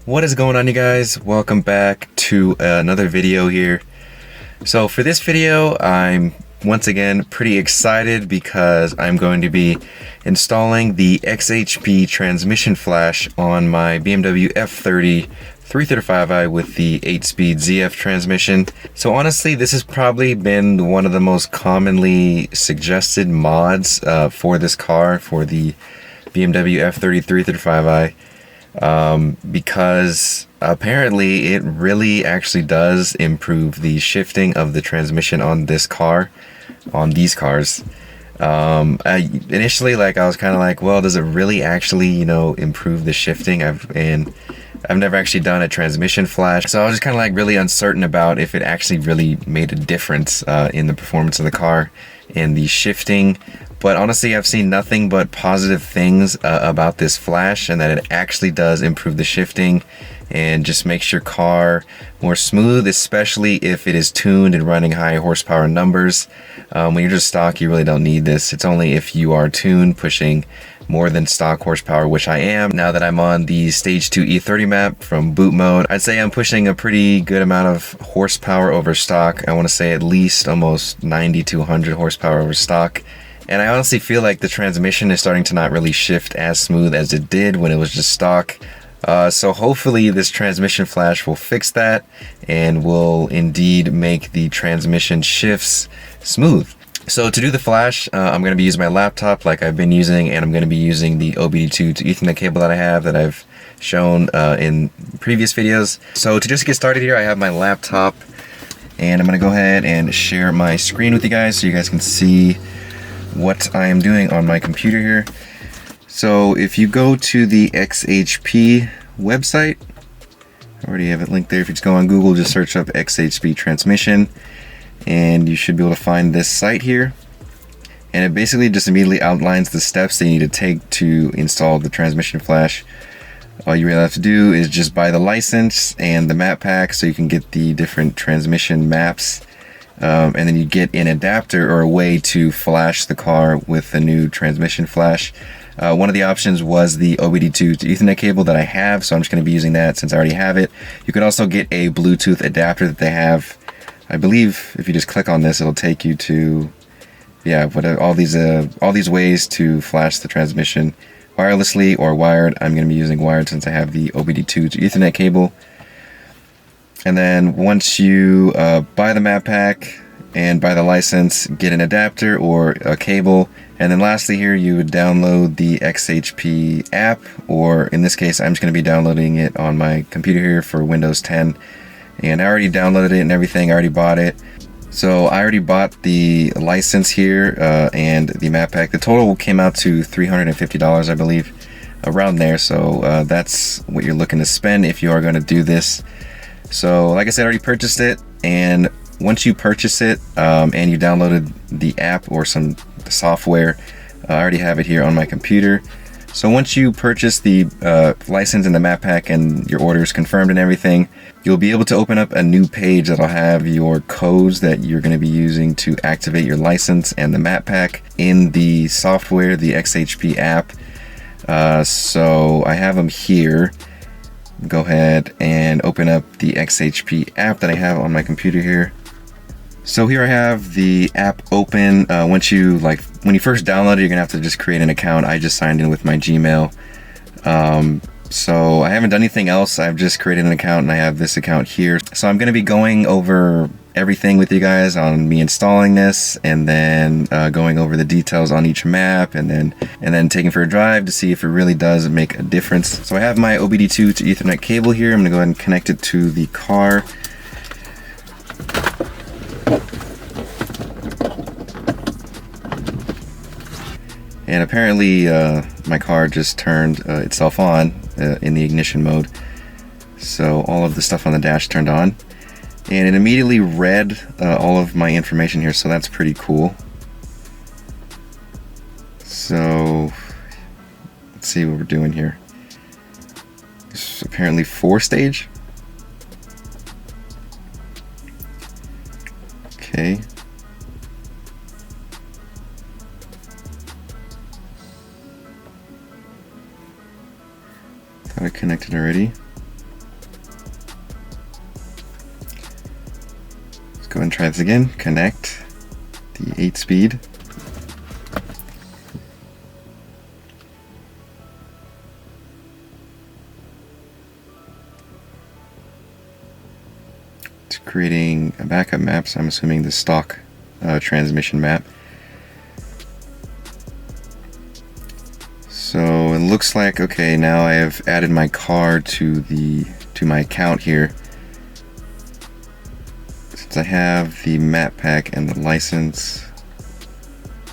What is going on, you guys? Welcome back to another video here. So for this video, I'm once again pretty excited because I'm going to be installing the xHP transmission flash on my BMW F30 335i with the 8-speed ZF transmission. So honestly, this has probably been one of the most commonly suggested mods for this car, for the BMW F30 335i. Because apparently it really actually does improve the shifting of the transmission on this car, on these cars. Initially, I was kind of like, well, does it really actually, improve the shifting? I've never actually done a transmission flash, so I was just kind of really uncertain about if it actually really made a difference in the performance of the car and the shifting. But honestly, I've seen nothing but positive things about this flash, and that it actually does improve the shifting and just makes your car more smooth, especially if it is tuned and running high horsepower numbers. When you're just stock, you really don't need this. It's only if you are tuned, pushing more than stock horsepower, which I am. Now that I'm on the stage 2 E30 map from boot mode, I'd say I'm pushing a pretty good amount of horsepower over stock. I want to say at least almost 90 to 100 horsepower over stock. And I honestly feel like the transmission is starting to not really shift as smooth as it did when it was just stock. So hopefully this transmission flash will fix that and will indeed make the transmission shifts smooth. So to do the flash, I'm going to be using my laptop like I've been using, and I'm going to be using the OBD2 to Ethernet cable that I have, that I've shown in previous videos. So to just get started here, I have my laptop, and I'm going to go ahead and share my screen with you guys so you guys can see what I am doing on my computer here. So if you go to the xHP website, I already have it linked there. If you just go on Google, just search up xHP transmission, and you should be able to find this site here. And it basically just immediately outlines the steps that you need to take to install the transmission flash. All you really have to do is just buy the license and the map pack so you can get the different transmission maps. And then you get an adapter or a way to flash the car with the new transmission flash. One of the options was the OBD2 to Ethernet cable that I have, so I'm just going to be using that since I already have it. You can also get a Bluetooth adapter that they have. I believe if you just click on this, it'll take you to, all these ways to flash the transmission wirelessly or wired. I'm going to be using wired since I have the OBD2 to Ethernet cable. And then once you buy the map pack and buy the license, get an adapter or a cable. And then lastly here, you would download the xHP app, or in this case, I'm just going to be downloading it on my computer here for Windows 10. And I already downloaded it and everything, I already bought it. So I already bought the license here and the map pack. The total came out to $350, I believe, around there. So that's what you're looking to spend if you are going to do this. So like I said, I already purchased it, and once you purchase it and you downloaded the app or some software, I already have it here on my computer. So once you purchase the license and the map pack and your order is confirmed and everything, you'll be able to open up a new page that'll have your codes that you're going to be using to activate your license and the map pack in the software, the xHP app. So I have them here. Go ahead and open up the xHP app that I have on my computer here. So here I have the app open. When you first download it, you're gonna have to just create an account. I just signed in with my Gmail. So I haven't done anything else. I've just created an account, and I have this account here. So I'm gonna be going over everything with you guys on me installing this, and then going over the details on each map, and then taking for a drive to see if it really does make a difference. So I have my OBD2 to Ethernet cable here. I'm gonna go ahead and connect it to the car. And apparently my car just turned itself on in the ignition mode. So all of the stuff on the dash turned on, and it immediately read all of my information here, so that's pretty cool. So let's see what we're doing here. It's apparently 4-stage. Okay. Got it connected already. go and try this again. Connect the 8-speed. It's creating a backup map, so I'm assuming the stock transmission map. So it looks like, okay, now I have added my car to my account here. Since I have the map pack and the license,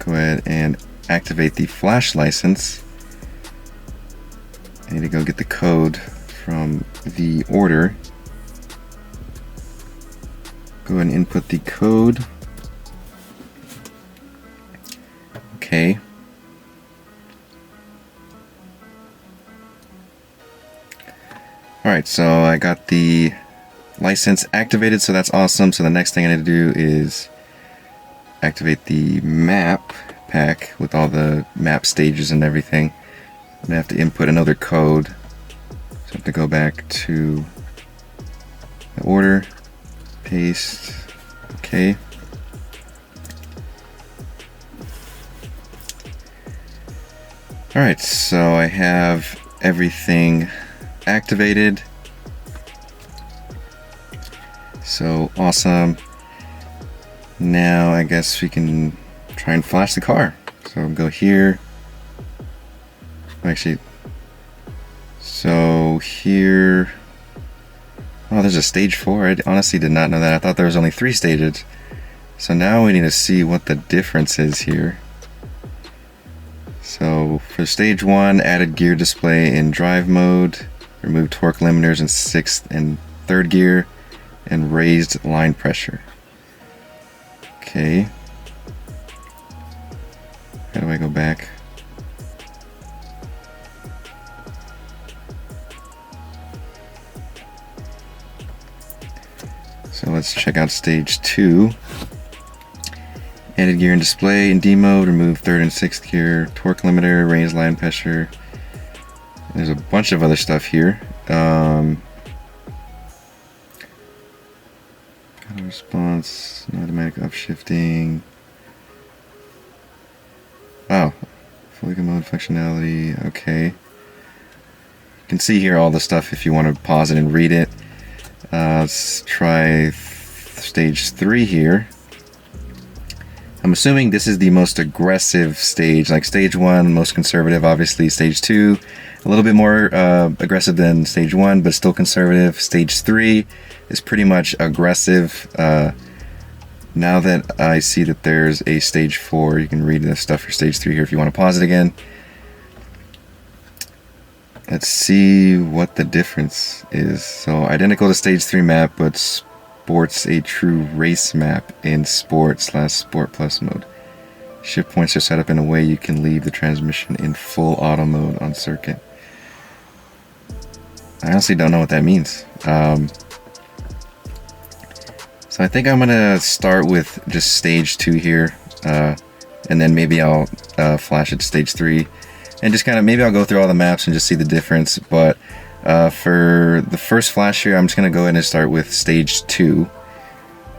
go ahead and activate the flash license. I need to go get the code from the order. Go ahead and input the code. Okay. Alright, so I got the license activated, so that's awesome. So the next thing I need to do is activate the map pack with all the map stages and everything. I'm gonna have to input another code. So I have to go back to the order, paste, okay. Alright, so I have everything activated. So awesome. Now I guess we can try and flash the car. So go here. Actually, so here, oh, there's a stage 4. I honestly did not know that. I thought there was only 3 stages. So now we need to see what the difference is here. So for stage 1, added gear display in drive mode, remove torque limiters in 6th and 3rd gear, and raised line pressure. Okay. How do I go back? So let's check out stage 2. Added gear and display in D mode, remove 3rd and 6th gear, torque limiter, raised line pressure. There's a bunch of other stuff here. Auto response, automatic upshifting. Oh, fully mode functionality. Okay. You can see here all the stuff if you want to pause it and read it. Let's try stage 3 here. I'm assuming this is the most aggressive stage, like stage 1, most conservative, obviously. Stage 2, a little bit more aggressive than stage 1, but still conservative. Stage 3 is pretty much aggressive. Now that I see that there's a stage 4, you can read the stuff for stage 3 here if you want to pause it again. Let's see what the difference is. So identical to stage 3 map, but sports a true race map in sport/sport plus mode. Shift points are set up in a way you can leave the transmission in full auto mode on circuit. I honestly don't know what that means. So I think I'm gonna start with just stage 2 here, and then maybe I'll flash it to stage 3, and just kind of maybe I'll go through all the maps and just see the difference. But for the first flash here, I'm just gonna go ahead and start with stage 2.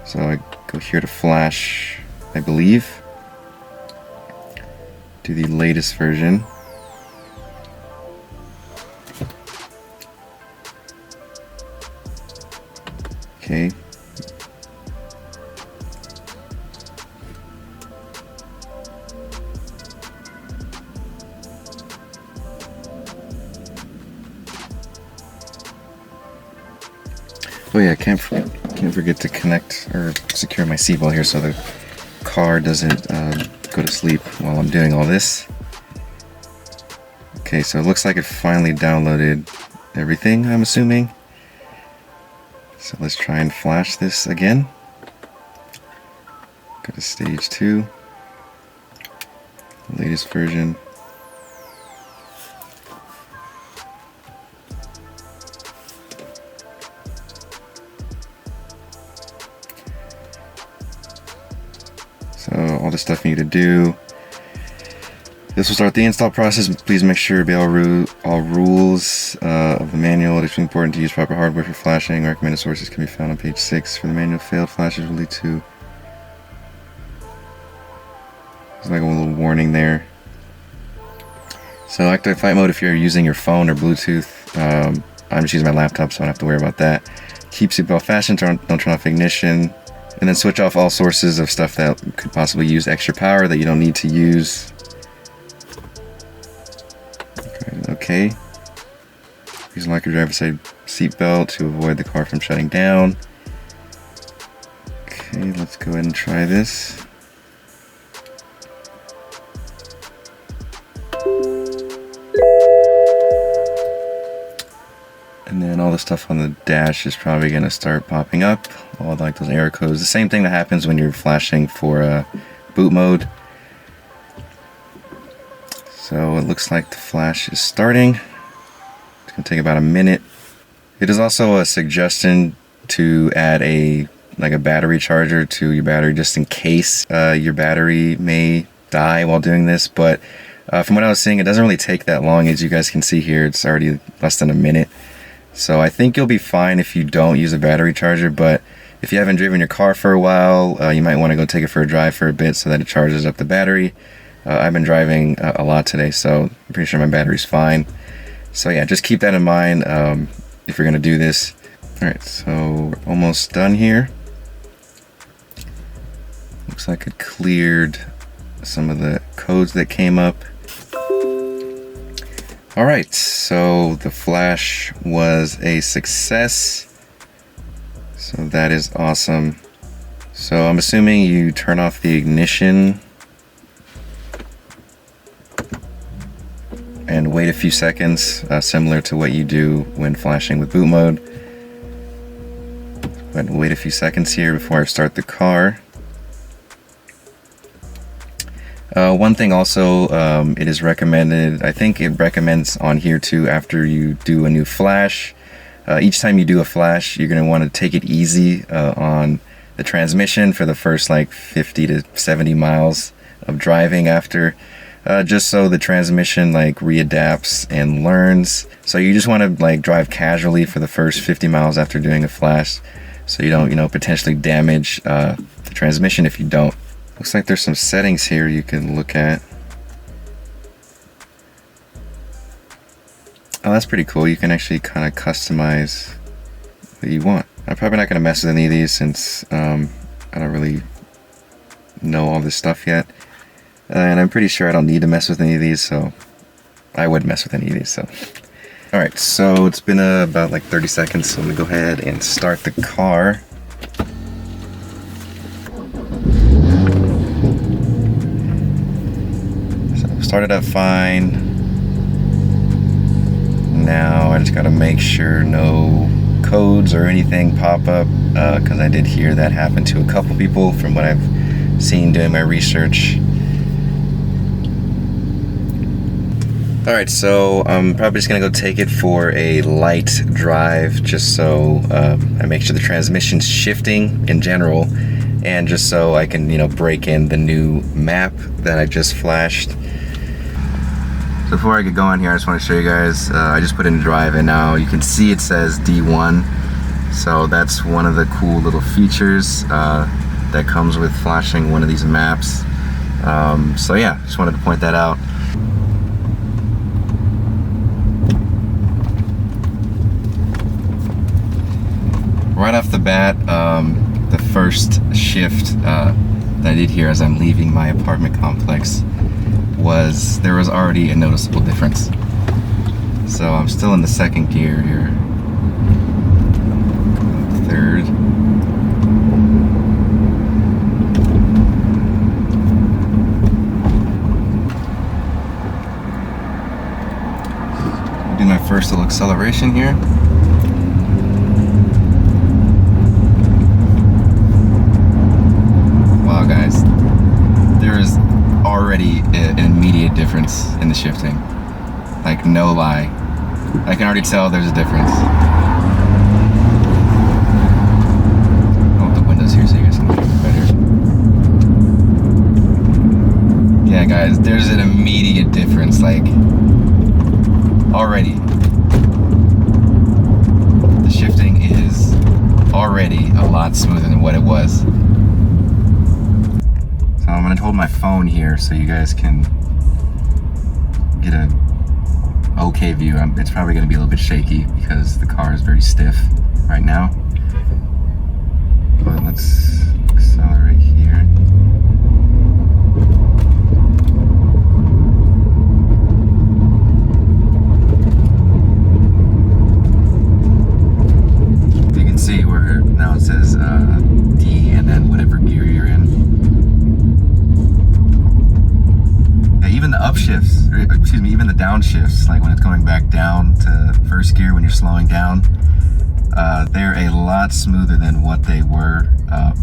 So I go here to flash, I believe, to the latest version. Okay. Oh yeah, can't forget to connect or secure my seatbelt here so the car doesn't go to sleep while I'm doing all this. Okay, so it looks like it finally downloaded everything, I'm assuming. So let's try and flash this again. Go to stage 2, latest version. So all the stuff you need to do. This will start the install process. Please make sure to obey all rules of the manual. It is important to use proper hardware for flashing. Recommended sources can be found on page 6. For the manual, failed flashes will lead to... There's like a little warning there. So active flight mode if you're using your phone or Bluetooth. I'm just using my laptop, so I don't have to worry about that. Keep seatbelt fastened, don't turn off ignition. And then switch off all sources of stuff that could possibly use extra power that you don't need to use. Okay. Please lock your driver's side seatbelt to avoid the car from shutting down. Okay, let's go ahead and try this. And then all the stuff on the dash is probably going to start popping up. All like those error codes. The same thing that happens when you're flashing for boot mode. So it looks like the flash is starting. It's going to take about a minute. It is also a suggestion to add a battery charger to your battery just in case your battery may die while doing this. But from what I was seeing, it doesn't really take that long. As you guys can see here, it's already less than a minute. So I think you'll be fine if you don't use a battery charger, but if you haven't driven your car for a while, you might want to go take it for a drive for a bit so that it charges up the battery. I've been driving a lot today, so I'm pretty sure my battery's fine. So yeah, just keep that in mind if you're going to do this. Alright, so we're almost done here. Looks like it cleared some of the codes that came up. Alright, so the flash was a success. So that is awesome. So I'm assuming you turn off the ignition and wait a few seconds, similar to what you do when flashing with boot mode. But wait a few seconds here before I start the car. One thing also, it is recommended, I think it recommends on here too, after you do a new flash, each time you do a flash, you're going to want to take it easy on the transmission for the first like 50 to 70 miles of driving after, just so the transmission like readapts and learns. So you just want to like drive casually for the first 50 miles after doing a flash, so you don't, potentially damage the transmission if you don't. Looks like there's some settings here you can look at. Oh, that's pretty cool. You can actually kind of customize what you want. I'm probably not going to mess with any of these since I don't really know all this stuff yet. And I'm pretty sure I don't need to mess with any of these, so I wouldn't mess with any of these. So, alright, so it's been about like 30 seconds, so I'm going to go ahead and start the car. Started up fine. Now I just gotta make sure no codes or anything pop up, because I did hear that happen to a couple people from what I've seen doing my research. Alright, so I'm probably just gonna go take it for a light drive just so I make sure the transmission's shifting in general, and just so I can, break in the new map that I just flashed. So before I get going here, I just want to show you guys, I just put in drive and now you can see it says D1. So that's one of the cool little features that comes with flashing one of these maps. So yeah, just wanted to point that out. Right off the bat, the first shift that I did here as I'm leaving my apartment complex there was already a noticeable difference. So I'm still in the second gear here. Third. Do my first little acceleration here. Wow, guys, there is already an immediate difference in the shifting. Like, no lie. I can already tell there's a difference. I'll open the windows here so you guys can hear me better. Yeah, guys, there's an immediate difference, like already. The shifting is already a lot smoother than what it was. So I'm gonna hold my phone here so you guys can get a okay view. It's probably gonna be a little bit shaky because the car is very stiff right now. But let's accelerate here. You can see where now it says D and then whatever gear you're in. Yeah, even the upshifts, or excuse me, even the downshifts, like when it's going back down to first gear when you're slowing down, they're a lot smoother than what they were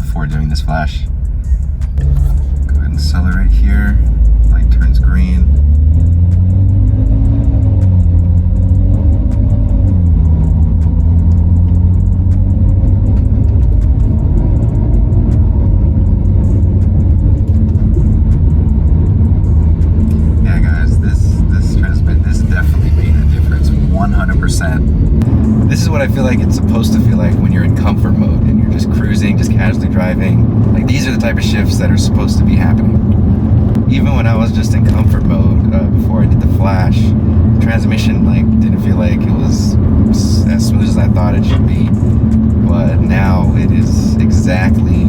before doing this flash. Go ahead and accelerate here. Light turns green. Yeah, guys, this definitely made a difference. 100%. This is what I feel like it's supposed to feel like when you're in comfort mode and you're just cruising, just casually driving. Like, these are the type of shifts that are supposed to be happening. Even when I was just in comfort mode before I did the flash, the transmission like didn't feel like it was as smooth as I thought it should be. But now it is exactly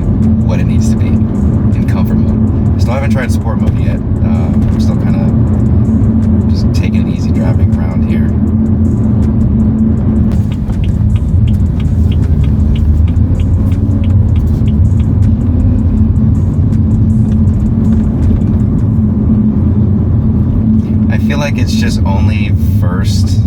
what it needs to be in comfort mode. Still haven't tried sport mode yet. I'm still kind of just taking it easy driving around here. I feel like it's just only first,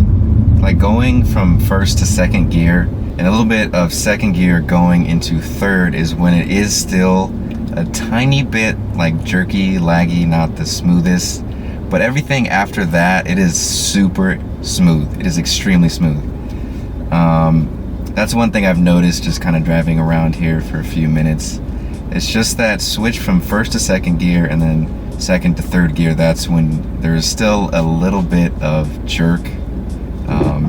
like going from first to second gear and a little bit of second gear going into third is when it is still a tiny bit like jerky, laggy, not the smoothest, but everything after that, it is super smooth. It is extremely smooth. That's one thing I've noticed just kind of driving around here for a few minutes. It's just that switch from first to second gear and then second to third gear, that's when there's still a little bit of jerk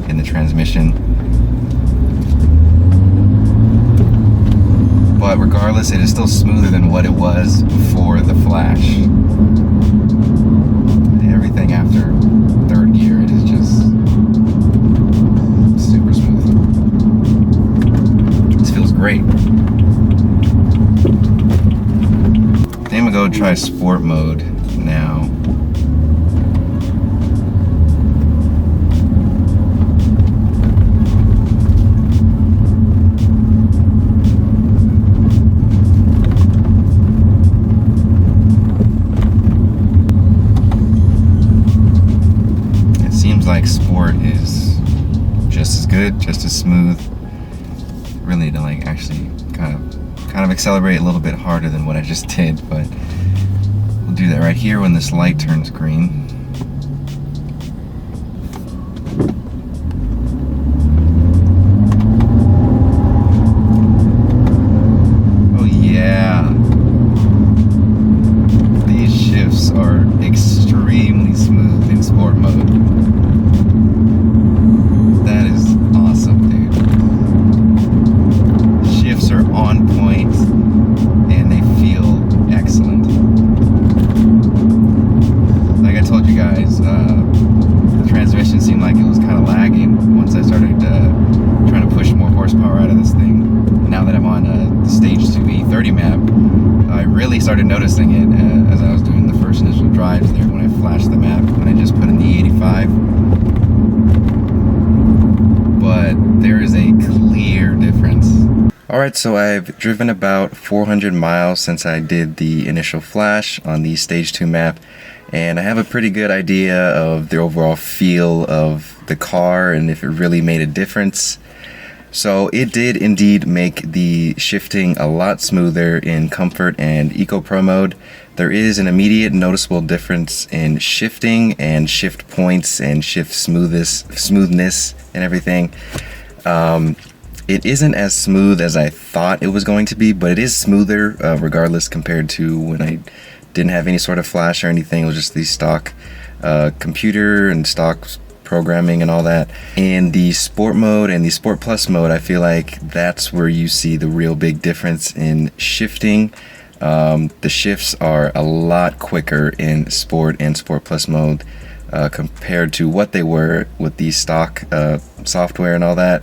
in the transmission. But regardless, it is still smoother than what it was before the flash. Everything after third gear, it is just super smooth. This feels great. I think I'm gonna go try sport mode now. It seems like sport is just as good, just as smooth. Really to like actually kind of accelerate a little bit harder than what I just did, but we'll do that right here when this light turns green. Oh yeah, these shifts are extremely smooth in sport mode. That is awesome, dude. Shifts are on point and they feel excellent. Like I told you guys, the transmission seemed like it was kind of lagging once I started trying to push more horsepower out of this thing. Now that I'm on the stage 2 E30 map, I really started noticing it as I was doing the first initial drives there when I flashed the map, when I just put in the E85. But there is a clear difference. Alright, so I've driven about 400 miles since I did the initial flash on the stage 2 map, and I have a pretty good idea of the overall feel of the car and if it really made a difference. So it did indeed make the shifting a lot smoother in comfort and Eco Pro mode. There is an immediate noticeable difference in shifting and shift points and shift smoothness and everything. It isn't as smooth as I thought it was going to be, but it is smoother regardless compared to when I didn't have any sort of flash or anything. It was just the stock computer and stock programming and all that. In the sport mode and the sport plus mode, I feel like that's where you see the real big difference in shifting. The shifts are a lot quicker in sport and sport plus mode compared to what they were with the stock software and all that.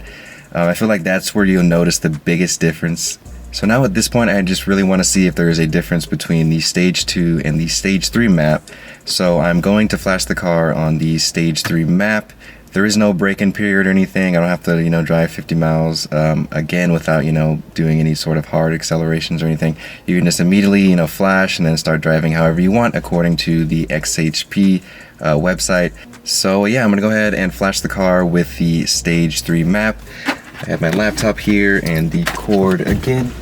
I feel like that's where you'll notice the biggest difference. So now at this point, I just really want to see if there is a difference between the stage 2 and the stage 3 map. So I'm going to flash the car on the stage 3 map. There is no break-in period or anything. I don't have to, drive 50 miles again without, doing any sort of hard accelerations or anything. You can just immediately, flash and then start driving however you want according to the xHP website. So yeah, I'm gonna go ahead and flash the car with the stage 3 map. I have my laptop here and the cord again.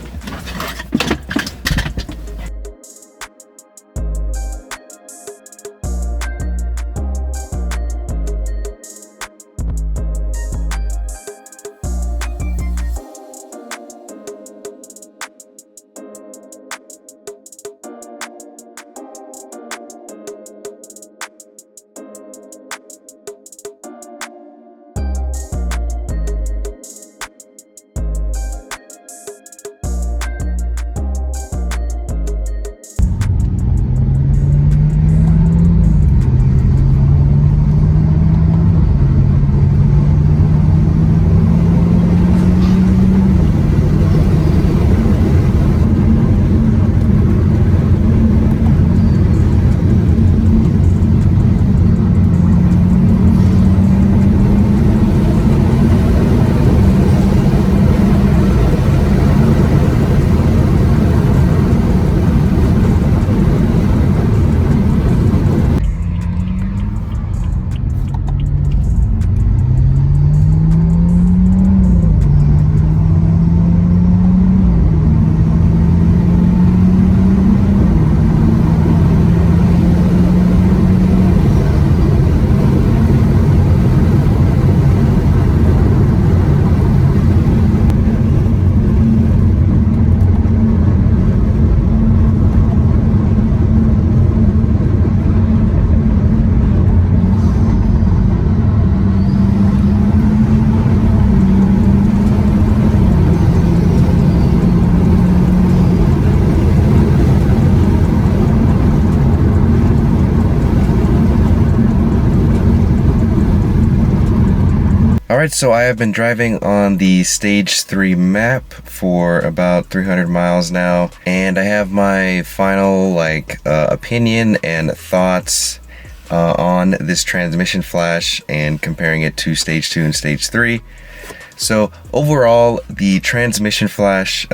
Alright, so I have been driving on the stage 3 map for about 300 miles now, and I have my final opinion and thoughts on this transmission flash and comparing it to stage 2 and stage 3. So overall, the transmission flash,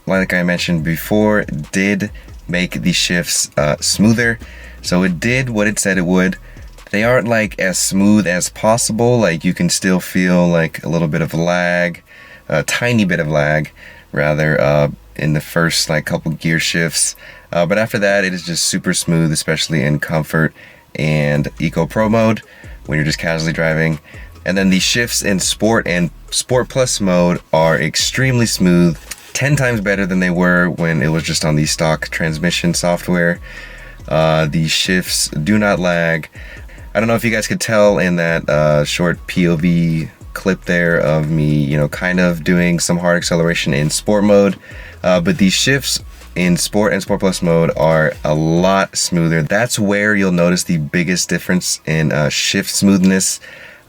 like I mentioned before, did make the shifts smoother. So it did what it said it would. They aren't as smooth as possible. You can still feel a little bit of lag, a tiny bit of lag rather, in the first couple gear shifts. But after that, it is just super smooth, especially in comfort and Eco Pro mode when you're just casually driving. And then the shifts in sport and sport plus mode are extremely smooth, 10 times better than they were when it was just on the stock transmission software. The shifts do not lag. I don't know if you guys could tell in that short POV clip there of me, kind of doing some hard acceleration in sport mode, but these shifts in sport and sport plus mode are a lot smoother. That's where you'll notice the biggest difference in shift smoothness.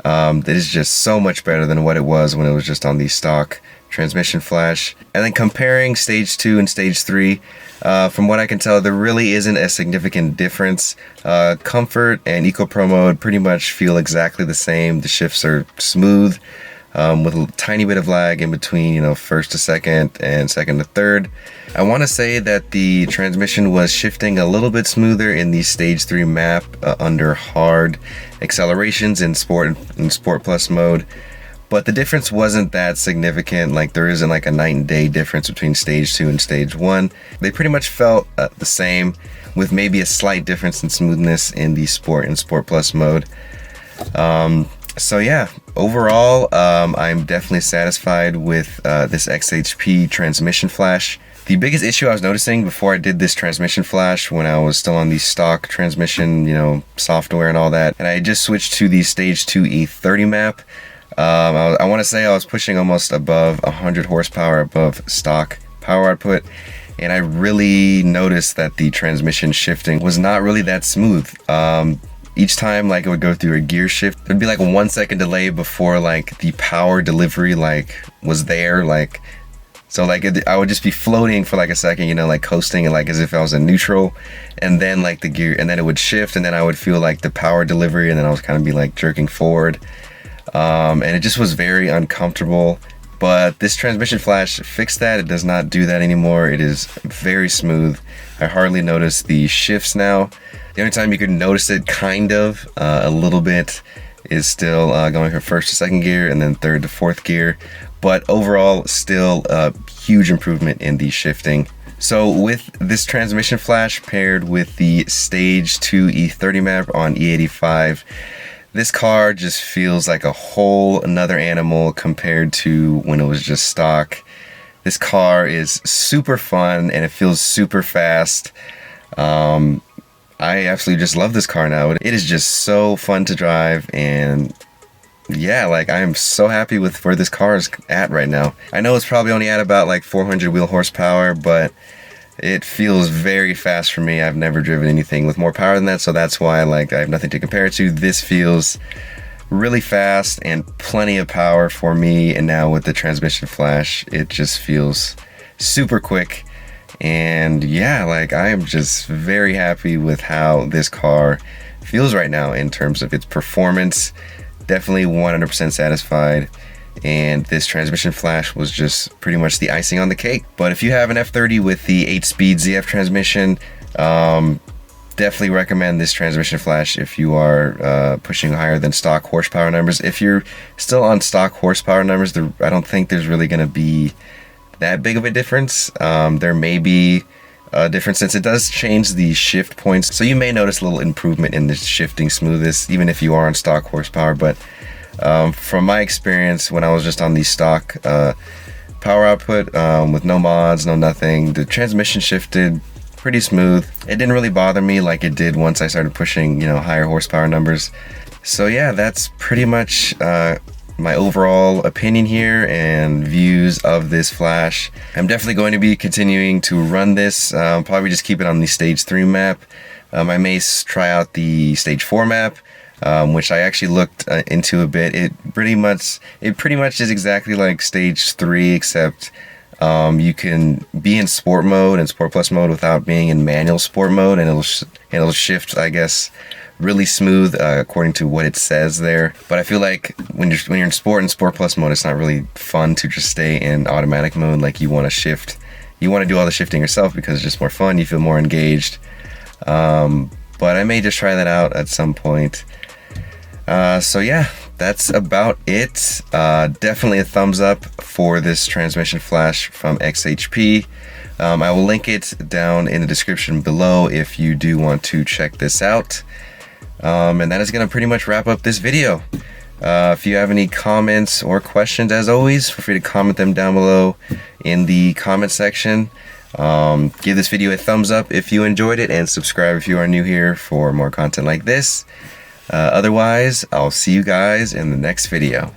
That is just so much better than what it was when it was just on the stock transmission flash. And then comparing stage 2 and stage 3, from what I can tell, there really isn't a significant difference. Comfort and Eco Pro mode pretty much feel exactly the same. The shifts are smooth, with a tiny bit of lag in between, first to second and second to third. I want to say that the transmission was shifting a little bit smoother in the stage 3 map under hard accelerations in sport and sport plus mode. But the difference wasn't that significant. There isn't a night and day difference between stage 2 and stage 1. They pretty much felt the same, with maybe a slight difference in smoothness in the sport and sport plus mode. So yeah, overall, I'm definitely satisfied with this xHP transmission flash. The biggest issue I was noticing before I did this transmission flash, when I was still on the stock transmission, you know, software and all that, and I just switched to the Stage 2 E30 map, I want to say I was pushing almost above 100 horsepower above stock power output, and I really noticed that the transmission shifting was not really that smooth. Each time like it would go through a gear shift, there'd be like a 1 second delay before like the power delivery like was there, like so like I would just be floating for like a second, you know, like coasting and like as if I was in neutral, and then like the gear, and then it would shift, and then I would feel like the power delivery, and then I was kind of be like jerking forward, and it just was very uncomfortable. But this transmission flash fixed that. It does not do that anymore. It is very smooth. I hardly notice the shifts now. The only time you could notice it kind of a little bit is still going from first to second gear and then third to fourth gear. But overall, still a huge improvement in the shifting. So with this transmission flash paired with the Stage 2 E30 map on E85, this car just feels like a whole another animal compared to when it was just stock. This car is super fun and it feels super fast. I absolutely just love this car now. It is just so fun to drive, and yeah, like I am so happy with where this car is at right now. I know it's probably only at about like 400 wheel horsepower, but it feels very fast for me. I've never driven anything with more power than that, so that's why like I have nothing to compare it to. This feels really fast and plenty of power for me, and now with the transmission flash, it just feels super quick. And yeah, like I am just very happy with how this car feels right now in terms of its performance. Definitely 100% satisfied. And this transmission flash was just pretty much the icing on the cake. But if you have an F30 with the 8-speed ZF transmission, definitely recommend this transmission flash if you are pushing higher than stock horsepower numbers. If you're still on stock horsepower numbers, I don't think there's really going to be that big of a difference. There may be a difference since it does change the shift points, so you may notice a little improvement in the shifting smoothness even if you are on stock horsepower. But from my experience, when I was just on the stock power output with no mods, no nothing, the transmission shifted pretty smooth. It didn't really bother me like it did once I started pushing, you know, higher horsepower numbers. So yeah, that's pretty much my overall opinion here and views of this flash. I'm definitely going to be continuing to run this, probably just keep it on the Stage 3 map. I may try out the Stage 4 map, which I actually looked into a bit. It pretty much is exactly like Stage 3, except you can be in sport mode and sport plus mode without being in manual sport mode, and it'll shift, I guess, really smooth according to what it says there. But I feel like when you're in sport and sport plus mode, it's not really fun to just stay in automatic mode. Like you want to shift, you want to do all the shifting yourself because it's just more fun. You feel more engaged. But I may just try that out at some point. So yeah, that's about it. Definitely a thumbs up for this transmission flash from xHP. I will link it down in the description below if you do want to check this out. And that is going to pretty much wrap up this video. If you have any comments or questions, as always, feel free to comment them down below in the comment section. Give this video a thumbs up if you enjoyed it, and subscribe if you are new here for more content like this. Otherwise, I'll see you guys in the next video.